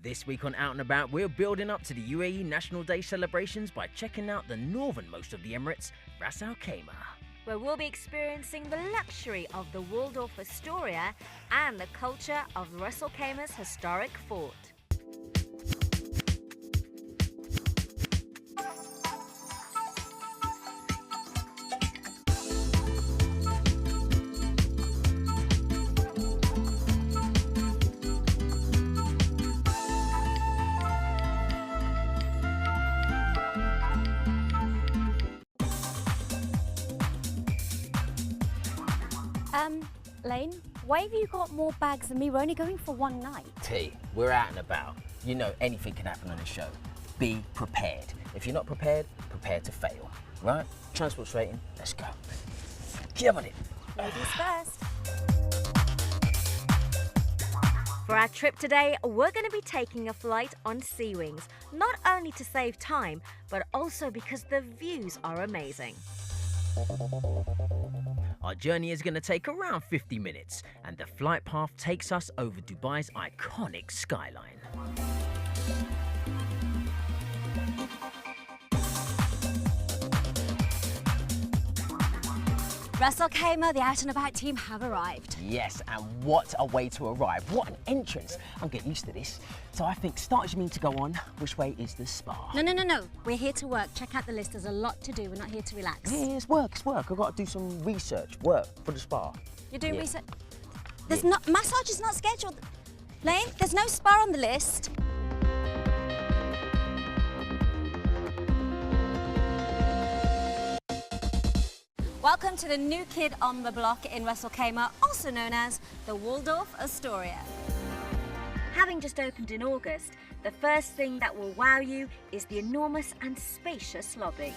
This week on Out and About, we're building up to the UAE National Day celebrations by checking out the northernmost of the Emirates, Ras Al Khaimah, where we'll be experiencing the luxury of the Waldorf Astoria and the culture of Ras Al Khaimah's historic fort. Lane, why have you got more bags than me? We're only going for one night. T, we're out and about. You know anything can happen on this show. Be prepared. If you're not prepared, prepare to fail. Right? Transport's rating, let's go. Get on it. Ladies first. For our trip today, we're going to be taking a flight on Sea Wings, not only to save time, but also because the views are amazing. Our journey is going to take around 50 minutes, and the flight path takes us over Dubai's iconic skyline. Ras Al Khaimah, the Out and About team have arrived. Yes, and what a way to arrive. What an entrance. I'm getting used to this. So I think start as you mean to go on. Which way is the spa? No. We're here to work. Check out the list. There's a lot to do. We're not here to relax. Yeah, it's work. I've got to do some research, work for the spa. You're doing research? There's not, massage is not scheduled. Lane, there's no spa on the list. Welcome to the new kid on the block in Ras Al Khaimah, also known as the Waldorf Astoria. Having just opened in August, the first thing that will wow you is the enormous and spacious lobby.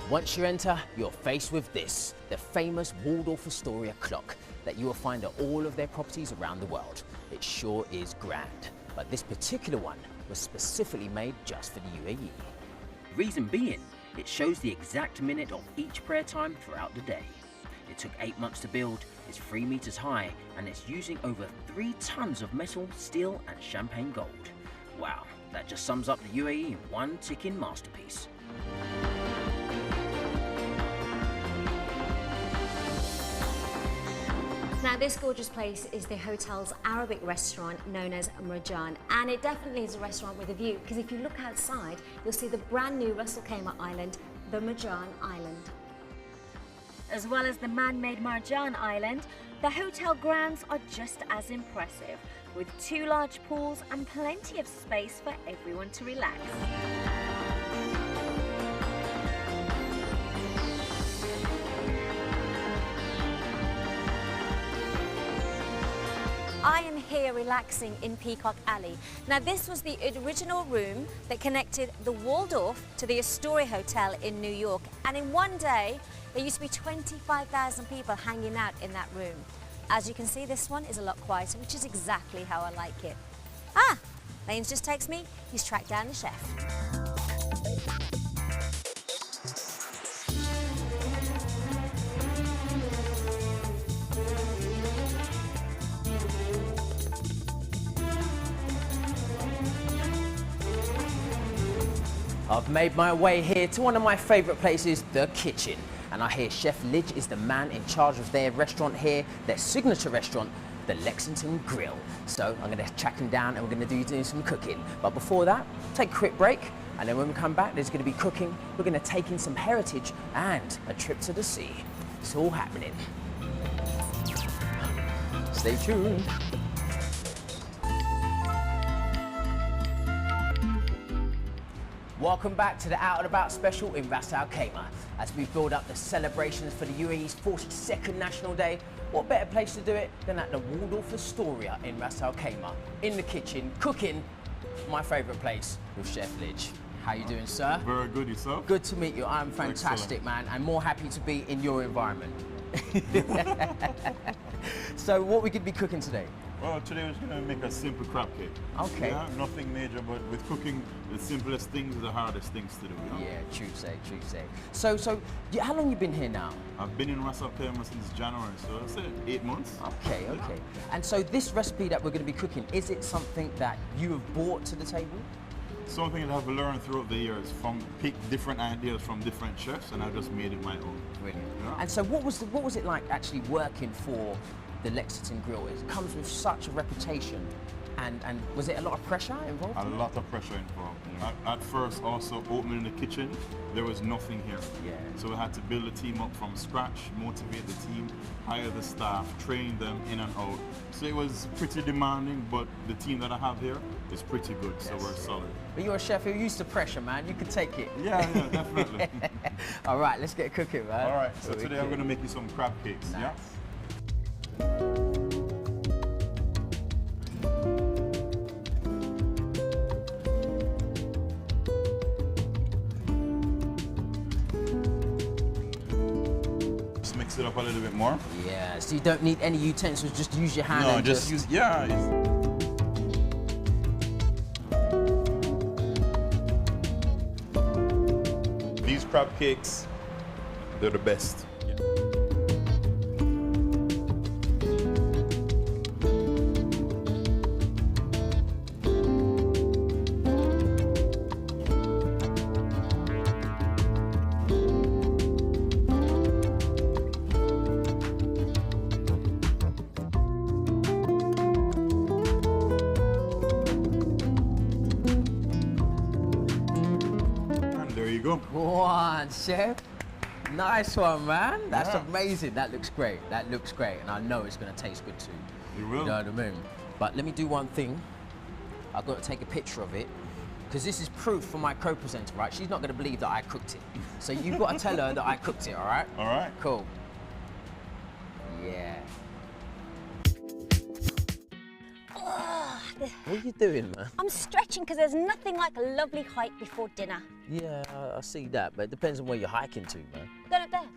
Once you enter, you're faced with this, the famous Waldorf Astoria clock that you will find at all of their properties around the world. It sure is grand, but this particular one was specifically made just for the UAE. Reason being, it shows the exact minute of each prayer time throughout the day. It took 8 months to build, it's 3 meters high, and it's using over 3 tons of metal, steel, and champagne gold. Wow, that just sums up the UAE in one ticking masterpiece. Now, this gorgeous place is the hotel's Arabic restaurant known as Marjan, and it definitely is a restaurant with a view, because if you look outside, you'll see the brand new Ras Al Khaimah island, the Marjan Island. As well as the man-made Marjan Island, the hotel grounds are just as impressive, with 2 large pools and plenty of space for everyone to relax. I am here relaxing in Peacock Alley. Now, this was the original room that connected the Waldorf to the Astoria Hotel in New York. And in one day, there used to be 25,000 people hanging out in that room. As you can see, this one is a lot quieter, which is exactly how I like it. Ah, Lane's just texted me. He's tracked down the chef. I've made my way here to one of my favourite places, the kitchen. And I hear Chef Lidge is the man in charge of their restaurant here, their signature restaurant, the Lexington Grill. So I'm going to track him down and we're going to do some cooking. But before that, take a quick break. And then when we come back, there's going to be cooking. We're going to take in some heritage and a trip to the sea. It's all happening. Stay tuned. Welcome back to the Out and About special in Ras Al Khaimah. As we build up the celebrations for the UAE's 42nd National Day, what better place to do it than at the Waldorf Astoria in Ras Al Khaimah, in the kitchen, cooking, my favourite place, with Chef Lidge. How you doing, sir? Very good, yourself? Good to meet you. I'm fantastic, man. I'm more happy to be in your environment. So what we could be cooking today? Well, today we're going to make a simple crab cake. Okay. Yeah, nothing major, but with cooking, the simplest things are the hardest things to do. You know? Yeah, true say. So, how long you been here now? I've been in Ras Al Khaimah since January, so I'd say 8 months. Okay. And so this recipe that we're going to be cooking, is it something that you have brought to the table? Something that I've learned throughout the years, pick different ideas from different chefs, and I've just made it my own. Brilliant. Yeah. And so what was it like actually working for the Lexington Grill? It comes with such a reputation, and was it a lot of pressure involved? A lot of pressure involved. At first, also opening the kitchen, there was nothing here. Yeah. So we had to build a team up from scratch, motivate the team, hire the staff, train them in and out. So it was pretty demanding, but the team that I have here is pretty good, so we're solid. But you're a chef who used to pressure, man. You could take it. Yeah, definitely. All right, let's get cooking, man. All right, so today I'm going to make you some crab cakes. Nice. Yeah. Just mix it up a little bit more. Yeah, so you don't need any utensils, just use your hand. No, and just use, yeah. These crab cakes, they're the best. Go. Go on, chef. Nice one, man. That's Yeah. amazing. That looks great. And I know it's going to taste good too. You will. You know what I mean? But let me do one thing. I've got to take a picture of it, because this is proof for my co-presenter, right? She's not going to believe that I cooked it. So you've got to tell her that I cooked it, all right? All right. Cool. Yeah. What are you doing, man? I'm stretching because there's nothing like a lovely hike before dinner. Yeah, I see that, but it depends on where you're hiking to, man. Going up there.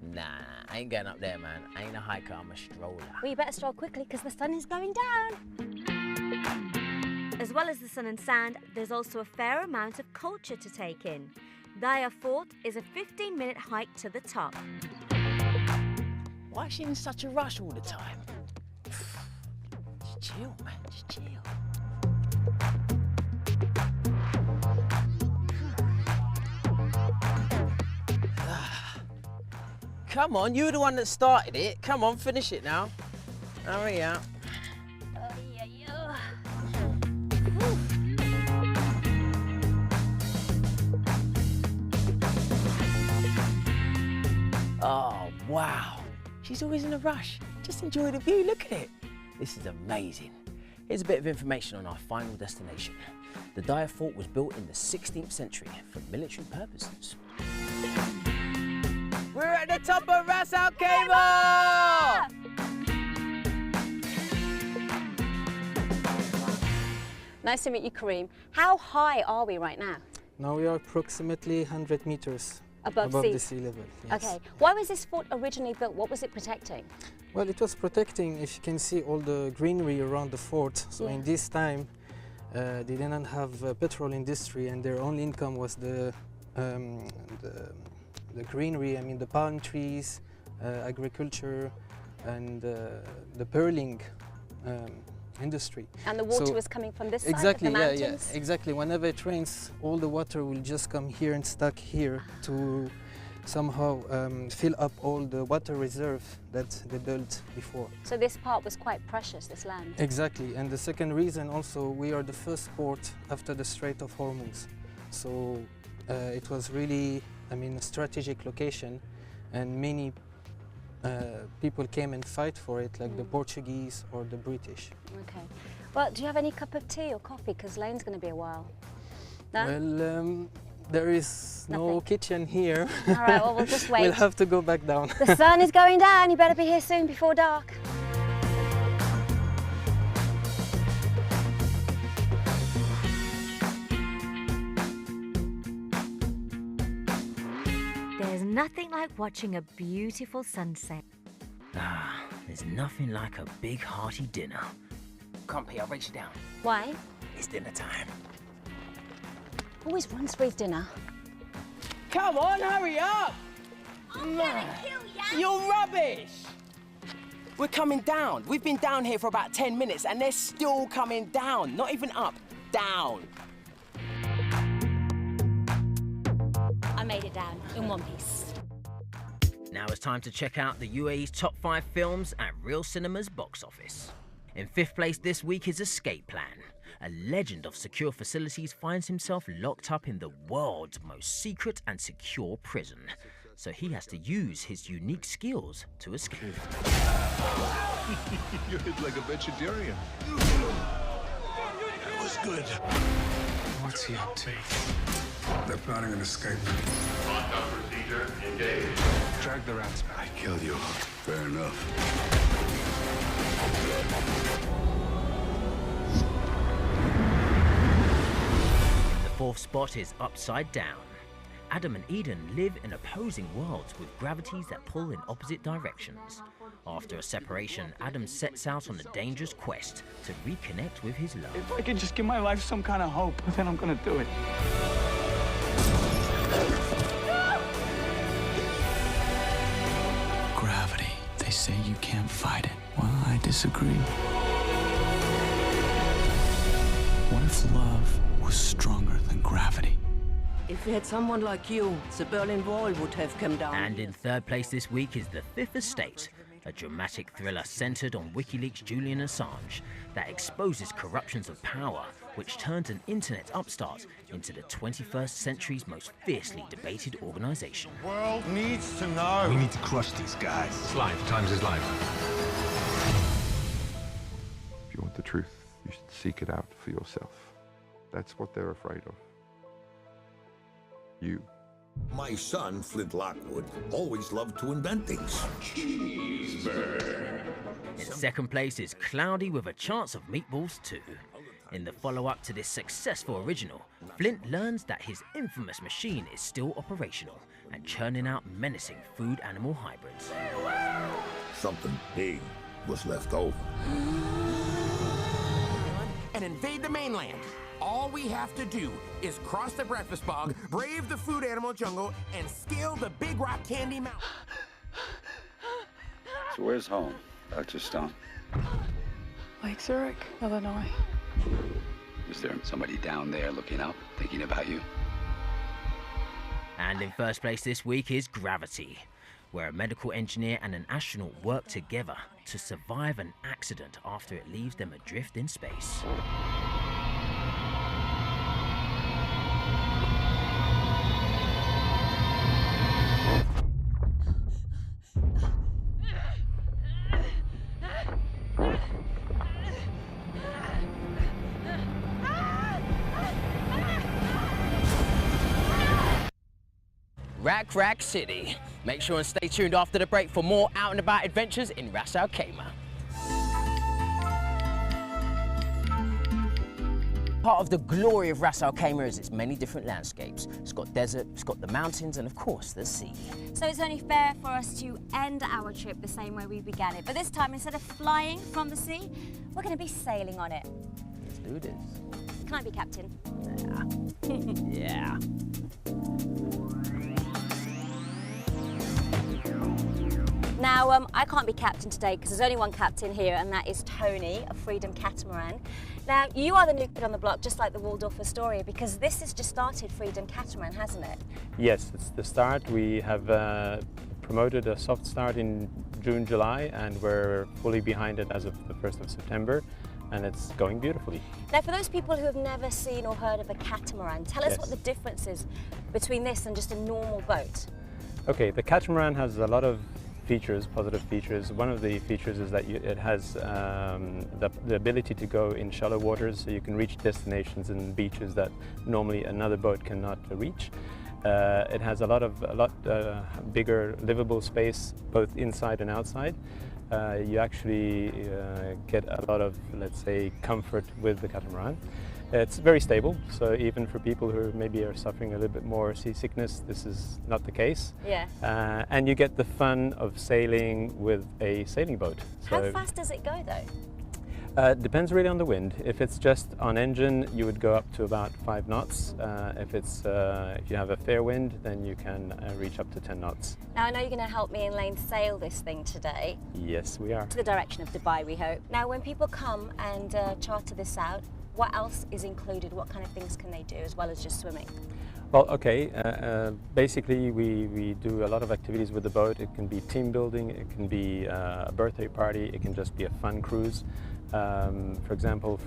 Nah, I ain't going up there, man. I ain't a hiker, I'm a stroller. Well, you better stroll quickly because the sun is going down. As well as the sun and sand, there's also a fair amount of culture to take in. Daya Fort is a 15-minute hike to the top. Why is she in such a rush all the time? Just chill, man, just chill. Come on, you were the one that started it. Come on, finish it now. Hurry up. Oh, wow. She's always in a rush. Just enjoy the view, look at it. This is amazing. Here's a bit of information on our final destination. The Daya Fort was built in the 16th century for military purposes. We're at the top of Ras Al Khaimah! Nice to meet you, Kareem. How high are we right now? Now we are approximately 100 meters Above the sea level. Yes. Okay. Why was this fort originally built? What was it protecting? Well, it was protecting, if you can see, all the greenery around the fort. So in this time, they didn't have a petrol industry, and their only income was the greenery. I mean, the palm trees, agriculture, and the pearling industry. And the water was coming from this exactly, side of the mountains? Yeah, exactly. Whenever it rains, all the water will just come here and stuck here to somehow fill up all the water reserve that they built before. So this part was quite precious, this land? Exactly. And the second reason also, we are the first port after the Strait of Hormuz. So it was really, I mean, a strategic location, and many people came and fight for it, like the Portuguese or the British. Okay. Well, do you have any cup of tea or coffee? Because Lane's going to be a while. No? Well, there is no kitchen here. All right, well, we'll just wait. We'll have to go back down. The sun is going down. You better be here soon before dark. There's nothing like watching a beautiful sunset. There's nothing like a big hearty dinner. Come, P, I'll race you down. Why? It's dinner time. Always runs for his dinner. Come on, hurry up! I'm gonna kill ya! You're rubbish! We're coming down. We've been down here for about 10 minutes and they're still coming down. Not even up, down. I made it down in one piece. Now it's time to check out the UAE's top 5 films at Real Cinema's box office. In 5th place this week is Escape Plan. A legend of secure facilities finds himself locked up in the world's most secret and secure prison. So he has to use his unique skills to escape. You hit like a vegetarian. That was good. What's he up to? They're planning an escape. Lockdown procedure engaged. Drag the rats back. I killed you. Fair enough. The 4th spot is Upside Down. Adam and Eden live in opposing worlds with gravities that pull in opposite directions. After a separation, Adam sets out on a dangerous quest to reconnect with his love. If I could just give my life some kind of hope, then I'm gonna do it. Gravity. They say you can't fight it. Well, I disagree. What if love was stronger than gravity? If we had someone like you, the Berlin Wall would have come down. And in 3rd place this week is The Fifth Estate, a dramatic thriller centered on WikiLeaks' Julian Assange that exposes corruptions of power, which turns an internet upstart into the 21st century's most fiercely debated organization. World needs to know. We need to crush these guys. It's life. Times is life. If you want the truth, you should seek it out for yourself. That's what they're afraid of. You. My son, Flint Lockwood, always loved to invent things. In 2nd place is Cloudy with a Chance of Meatballs 2. In the follow-up to this successful original, Flint learns that his infamous machine is still operational and churning out menacing food-animal hybrids. Something big was left over. And invade the mainland. All we have to do is cross the breakfast bog, brave the food animal jungle, and scale the Big Rock Candy Mountain. So where's home, Dr. Stone? Lake Zurich, Illinois. Is there somebody down there looking up, thinking about you? And in 1st place this week is Gravity, where a medical engineer and an astronaut work together to survive an accident after it leaves them adrift in space. Rack City. Make sure and stay tuned after the break for more out and about adventures in Ras Al Khaimah. Part of the glory of Ras Al Khaimah is its many different landscapes. It's got desert, it's got the mountains, and of course the sea. So it's only fair for us to end our trip the same way we began it. But this time, instead of flying from the sea, we're going to be sailing on it. Let's do this. Can I be captain? Yeah. Now, I can't be captain today because there's only one captain here, and that is Tony, a Freedom Catamaran. Now, you are the new kid on the block, just like the Waldorf Astoria, because this has just started Freedom Catamaran, hasn't it? Yes, it's the start. We have promoted a soft start in June, July, and we're fully behind it as of the 1st of September, and it's going beautifully. Now, for those people who have never seen or heard of a catamaran, tell us what the difference is between this and just a normal boat. Okay, the catamaran has a lot of features, positive features. One of the features is that it has the ability to go in shallow waters, so you can reach destinations and beaches that normally another boat cannot reach. It has a lot bigger livable space, both inside and outside. You actually get a lot of, let's say, comfort with the catamaran. It's very stable, so even for people who maybe are suffering a little bit more seasickness, this is not the case. Yeah. And you get the fun of sailing with a sailing boat. How fast does it go though? Depends really on the wind. If it's just on engine, you would go up to about 5 knots. If you have a fair wind, then you can reach up to 10 knots. Now I know you're going to help me and Lane sail this thing today. Yes, we are. To the direction of Dubai, we hope. Now when people come and charter this out, what else is included? What kind of things can they do as well as just swimming? Well, okay, basically we do a lot of activities with the boat. It can be team building, it can be a birthday party, it can just be a fun cruise. For example,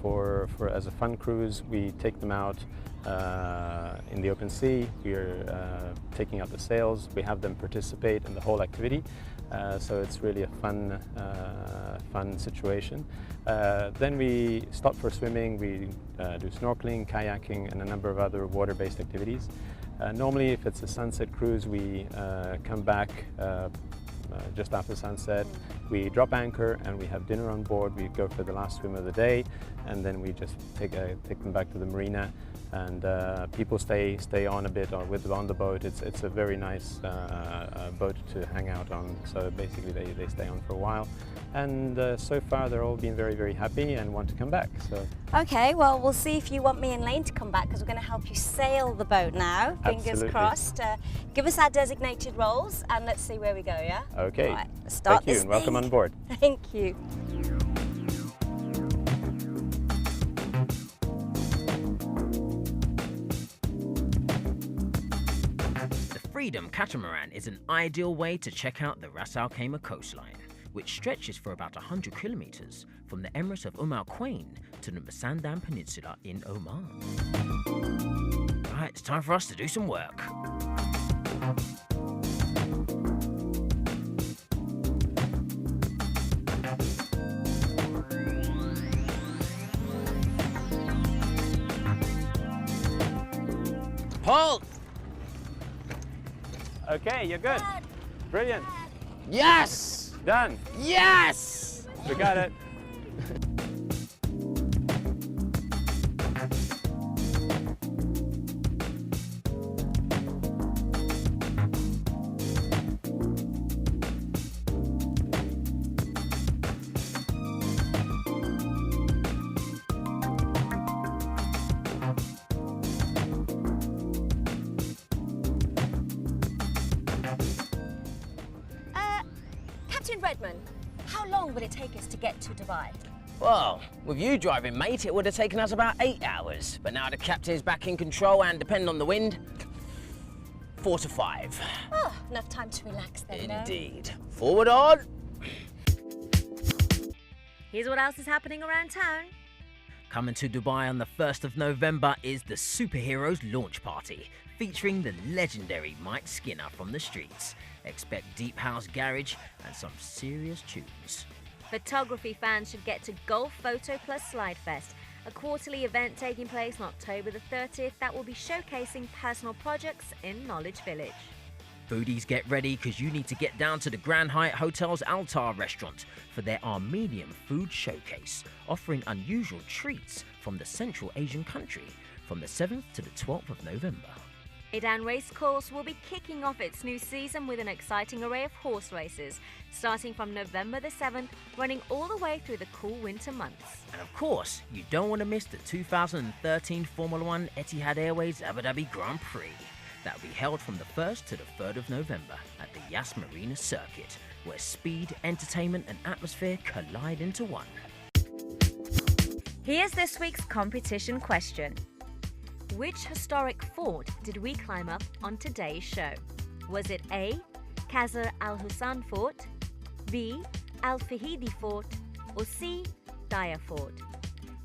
as a fun cruise, we take them out in the open sea. We're taking out the sails. We have them participate in the whole activity. So it's really a fun situation. Then we stop for swimming. We do snorkeling, kayaking, and a number of other water-based activities. Normally, if it's a sunset cruise, we come back just after sunset. We drop anchor and we have dinner on board. We go for the last swim of the day, and then we just take them back to the marina. And people stay on a bit on the boat. It's a very nice boat to hang out on. So basically, they stay on for a while. And so far, they're all been very, very happy and want to come back. So. Okay, well, we'll see if you want me and Lane to come back, because we're going to help you sail the boat now. Fingers Absolutely. Crossed. Give us our designated roles and let's see where we go, yeah? Okay. All right, let's start Thank you and welcome on board. Thank you. The Freedom Catamaran is an ideal way to check out the Ras Al Khaimah coastline, which stretches for about 100 kilometers from the Emirate of Al Quwain to the Masandam Peninsula in Oman. Right, it's time for us to do some work. Halt! Okay, you're good. Brilliant. Yes! Done. Yes! We got it. Captain Redmond, how long will it take us to get to Dubai? Well, with you driving, mate, it would have taken us about 8 hours. But now the captain's back in control and, depending on the wind, 4 to 5. Oh, enough time to relax then, no? Indeed. Forward on! Here's what else is happening around town. Coming to Dubai on the 1st of November is the Superheroes Launch Party, featuring the legendary Mike Skinner from the streets. Expect deep house garage and some serious tunes. Photography fans should get to Golf Photo Plus Slide Fest, a quarterly event taking place on October the 30th that will be showcasing personal projects in Knowledge Village. Foodies, get ready, because you need to get down to the Grand Hyatt Hotel's Altar restaurant for their Armenian food showcase, offering unusual treats from the Central Asian country from the 7th to the 12th of November. Idan Racecourse will be kicking off its new season with an exciting array of horse races, starting from November the 7th, running all the way through the cool winter months. And of course, you don't want to miss the 2013 Formula One Etihad Airways Abu Dhabi Grand Prix. That will be held from the 1st to the 3rd of November at the Yas Marina circuit, where speed, entertainment and atmosphere collide into one. Here's this week's competition question. Which historic fort did we climb up on today's show? Was it A, Qasr al-Hussan Fort, B, Al-Fahidi Fort, or C, Daya Fort?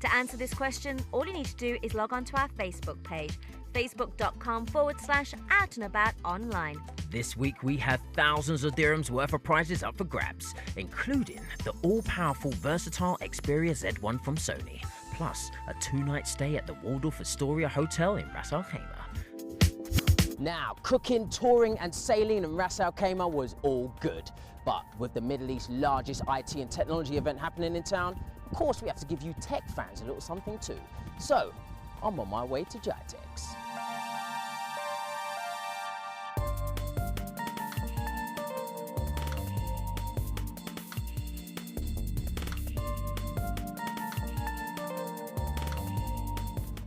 To answer this question, all you need to do is log on to our Facebook page, facebook.com/outandaboutonline. This week we have thousands of dirhams worth of prizes up for grabs, including the all-powerful versatile Xperia Z1 from Sony, plus a 2-night stay at the Waldorf Astoria Hotel in Ras Al Khaimah. Now, cooking, touring and sailing in Ras Al Khaimah was all good, but with the Middle East's largest IT and technology event happening in town, of course we have to give you tech fans a little something too. So, I'm on my way to Jitex.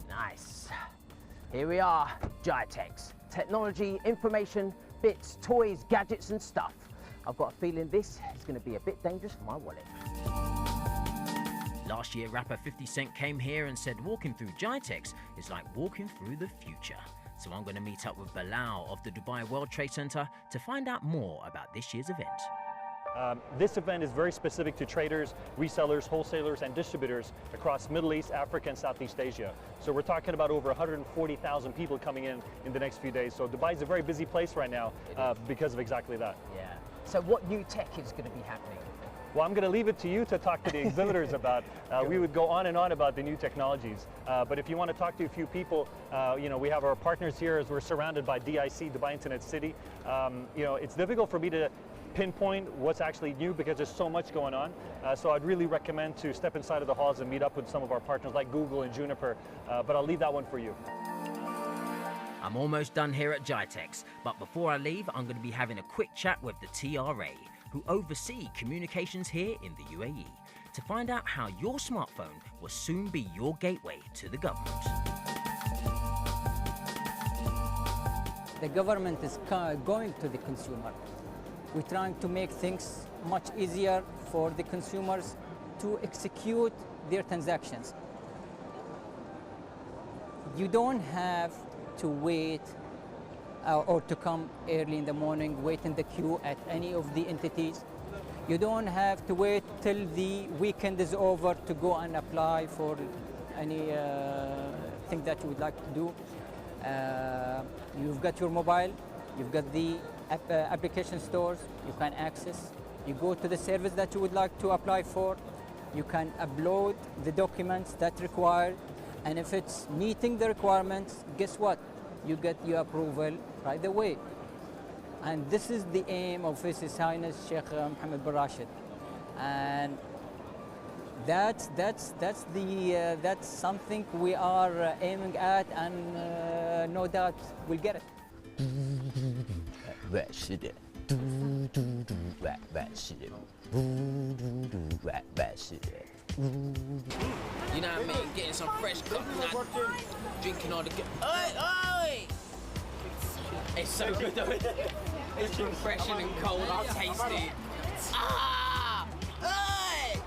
Nice. Here we are, Jitex. Technology, information, bits, toys, gadgets and stuff. I've got a feeling this is going to be a bit dangerous for my wallet. Last year, rapper 50 Cent came here and said walking through Jitex is like walking through the future. So I'm going to meet up with Bilal of the Dubai World Trade Center to find out more about this year's event. This event is very specific to traders, resellers, wholesalers, and distributors across Middle East, Africa, and Southeast Asia. So we're talking about over 140,000 people coming in the next few days. So Dubai is a very busy place right now because of exactly that. Yeah. So what new tech is going to be happening? Well, I'm going to leave it to you to talk to the exhibitors about. We would go on and on about the new technologies. But if you want to talk to a few people, you know, we have our partners here as we're surrounded by DIC, Dubai Internet City. You know, it's difficult for me to pinpoint what's actually new because there's so much going on. So I'd really recommend to step inside of the halls and meet up with some of our partners like Google and Juniper. But I'll leave that one for you. I'm almost done here at Jitex, but before I leave, I'm going to be having a quick chat with the TRA, who oversee communications here in the UAE, to find out how your smartphone will soon be your gateway to the government. The government is going to the consumer. We're trying to make things much easier for the consumers to execute their transactions. You don't have to wait or to come early in the morning, wait in the queue at any of the entities. You don't have to wait till the weekend is over to go and apply for any thing that you would like to do. You've got your mobile, you've got the application stores you can access. You go to the service that you would like to apply for. You can upload the documents that required, and if it's meeting the requirements, guess what? You get your approval right away. And this is the aim of His Highness Sheikh Mohammed bin Rashid. And that's something we are aiming at, and no doubt we'll get it. You know what I mean? Getting some fresh coconut, drinking all the good. Oi! It's so good though. It's refreshing and cold. I'll taste it. Ah! Oi!